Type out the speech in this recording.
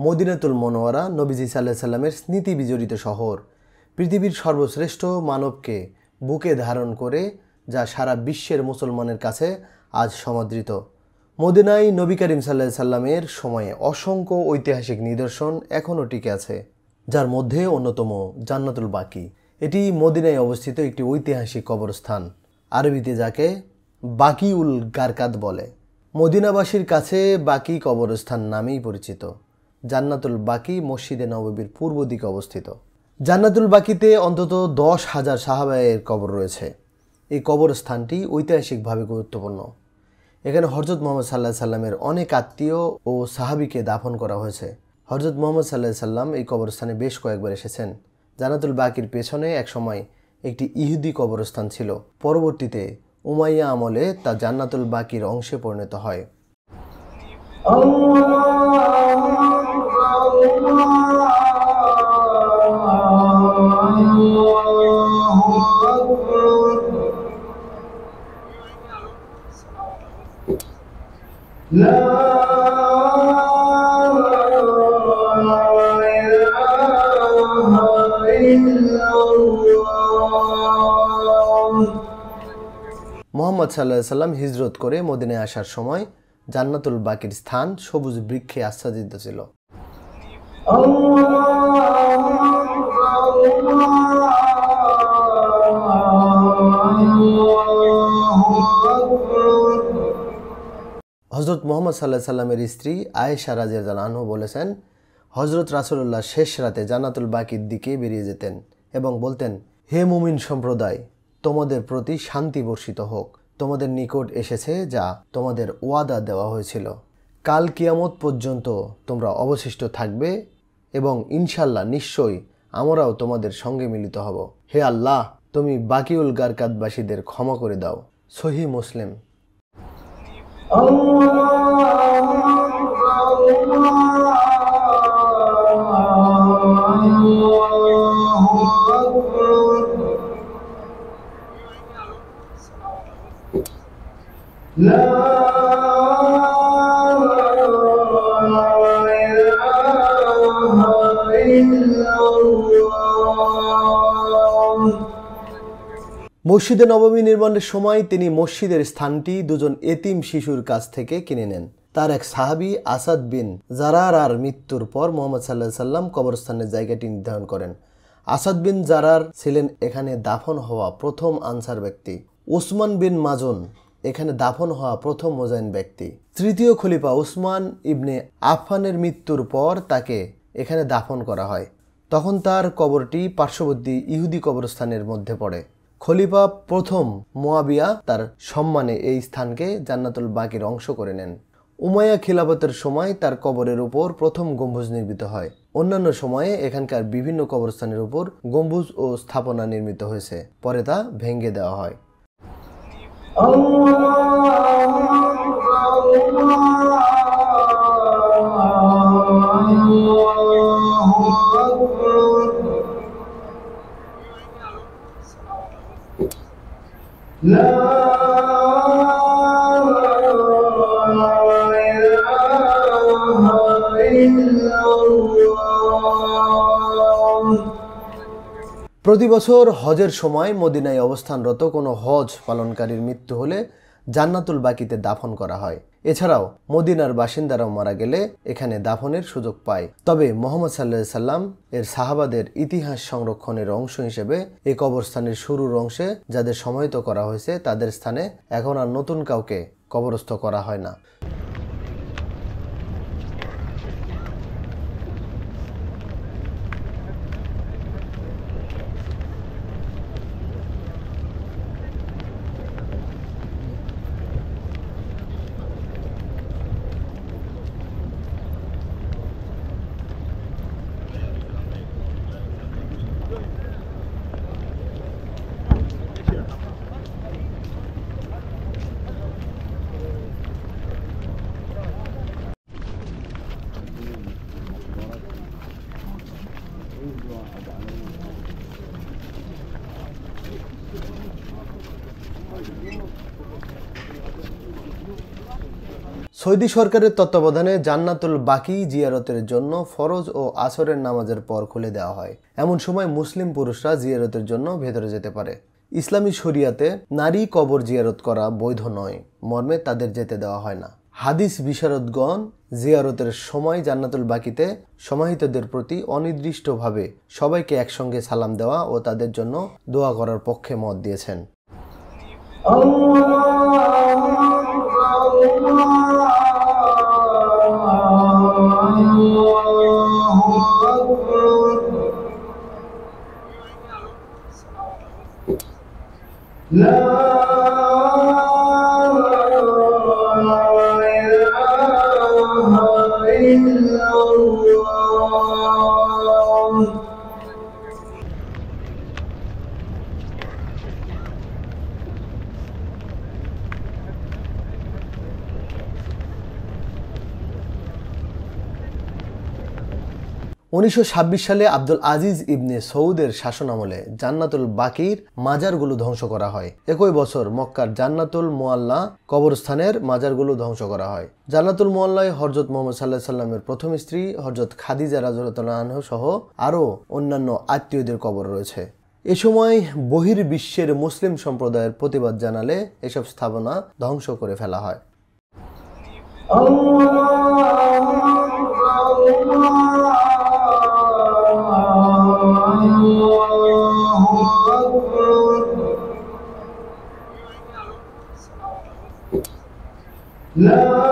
মদিনাতুল মুনাওয়ারা নবীজি সাল্লাল্লাহু আলাইহি সাল্লামের স্মৃতি বিজড়িত শহর, পৃথিবীর সর্বশ্রেষ্ঠ মানবকে বুকে ধারণ করে যা সারা বিশ্বের মুসলমানের কাছে আজ সমাদৃত। মদিনায় নবী করিম সাল্লাল্লাহু আলাইহি সাল্লামের সময়ে অসংখ্য ঐতিহাসিক নিদর্শন এখনও টিকে আছে, যার মধ্যে অন্যতম জান্নাতুল বাকি। এটি মদিনায় অবস্থিত একটি ঐতিহাসিক কবরস্থান, আরবিতে যাকে বাকিউল গারকাদ বলে। মদিনাবাসীর কাছে বাকি কবরস্থান নামেই পরিচিত। জান্নাতুল বাকি মসজিদে নববীর পূর্ব দিকে অবস্থিত। জান্নাতুল বাকিতে অন্তত 10,000 সাহাবায়ের কবর রয়েছে। এই কবরস্থানটি ঐতিহাসিকভাবে গুরুত্বপূর্ণ। এখানে হযরত মুহাম্মদ সাল্লাল্লাহু আলাইহি সাল্লামের অনেক আত্মীয় ও সাহাবীকে দাফন করা হয়েছে। হযরত মুহাম্মদ সাল্লাল্লাহু আলাইহি সাল্লাম এই কবরস্থানে বেশ কয়েকবার এসেছেন। জান্নাতুল বাকির পেছনে একসময় একটি ইহুদি কবরস্থান ছিল। পরবর্তীতে উমাইয়া আমলে তা জান্নাতুল বাকির অংশে পরিণত হয়। মুহাম্মদ সাল্লাল্লাহু আলাইহি সাল্লাম হিজরত করে মদিনায় আসার সময় জান্নাতুল বাকির স্থান সবুজ বৃক্ষে আচ্ছাদিত ছিল। হযরত মুহাম্মদ সাল্লাল্লাহু আলাইহি সাল্লামের স্ত্রী আয়েশা রাদিয়াল্লাহু আনহা বলেছেন, হযরত রাসূলুল্লাহ শেষ রাতে জান্নাতুল বাকির দিকে বেরিয়ে যেতেন এবং বলতেন, হে মুমিন সম্প্রদায়, তোমাদের প্রতি শান্তি বর্ষিত হোক। তোমাদের নিকট এসেছে যা তোমাদের ওয়াদা দেওয়া হয়েছিল। কাল কিয়ামত পর্যন্ত তোমরা অবশিষ্ট থাকবে এবং ইনশাআল্লাহ নিশ্চয়ই আমরাও তোমাদের সঙ্গে মিলিত হব। হে আল্লাহ, তুমি বাকিউল গারকাদবাসীদের ক্ষমা করে দাও। সহিহ মুসলিম। মসজিদে নববী নির্মাণের সময় তিনি মসজিদের স্থানটি দুজন এতিম শিশুর কাছ থেকে কিনে নেন। তার এক সাহাবী আসাদ বিন জারার মৃত্যুর পর মুহাম্মদ সাল্লাল্লাহু আলাইহি সাল্লাম কবরস্থানের জায়গাটি নির্ধারণ করেন। আসাদ বিন জারার ছিলেন এখানে দাফন হওয়া প্রথম আনসার ব্যক্তি। উসমান বিন মাজুন এখানে দাফন হওয়া প্রথম মুজাহিদ ব্যক্তি। তৃতীয় খলিফা উসমান ইবনে আফফানের মৃত্যুর পর তাকে এখানে দাফন করা হয়। তখন তার কবরটি পার্শ্ববর্তী ইহুদি কবরস্থানের মধ্যে পড়ে। খলিফা প্রথম মুয়াবিয়া তার সম্মানে এই স্থানকে জান্নাতুল বাকির অংশ করে নেন। উমাইয়া খিলাফতের সময় তার কবরের উপর প্রথম গম্বুজ নির্মিত হয়। অন্যান্য সময়ে এখানকার বিভিন্ন কবরস্থানের উপর গম্বুজ ও স্থাপনা নির্মিত হয়েছে, পরে তা ভেঙে দেওয়া হয়। প্রতি বছর হজের সময় মদিনায় অবস্থানরত কোনো হজ পালনকারীর মৃত্যু হলে জান্নাতুল বাকিতে দাফন করা হয়। এছাড়াও মদিনার বাসিন্দারাও মারা গেলে এখানে দাফনের সুযোগ পায়। তবে মুহাম্মদ সাল্লাল্লাহু আলাইহি সাল্লাম এর সাহাবাদের ইতিহাস সংরক্ষণের অংশ হিসেবে এই কবরস্থানের শুরুর অংশে যাদের সমাহিত করা হয়েছে তাদের স্থানে এখন আর নতুন কাউকে কবরস্থ করা হয় না। সৌদি সরকারের তত্ত্বাবধানে জান্নাতুল বাকি জিয়ারতের জন্য ফরজ ও আসরের নামাজের পর খুলে দেওয়া হয়। এমন সময় মুসলিম পুরুষরা জিয়ারতের জন্য ভেতরে যেতে পারে। ইসলামী শরিয়াতে নারী কবর জিয়ারত করা বৈধ নয় মর্মে তাদের যেতে দেওয়া হয় না। হাদিস বিশারদগণ জিয়ারতের সময় জান্নাতুল বাকিতে সমাহিতদের প্রতি অনির্দিষ্টভাবে সবাইকে একসঙ্গে সালাম দেওয়া ও তাদের জন্য দোয়া করার পক্ষে মত দিয়েছেন। উনিশশো ২৬ সালে আব্দুল আজিজ ইবনে সৌদের শাসনামলে জান্নাতুল বাকির মাজারগুলো ধ্বংস করা হয়। একই বছর মক্কার জান্নাতুল মুআল্লা কবরস্থানের মাজারগুলো ধ্বংস করা হয়। জান্নাতুল মুআল্লায় হযরত মুহাম্মদ সাল্লাল্লাহু আলাইহি সাল্লামের প্রথম স্ত্রী হযরত খাদিজা রাদিয়াল্লাহু আনহা সহ আরও অন্যান্য আত্মীয়দের কবর রয়েছে। এ সময় বহির্বিশ্বের মুসলিম সম্প্রদায়ের প্রতিবাদ জানালে এসব স্থাপনা ধ্বংস করে ফেলা হয়। لا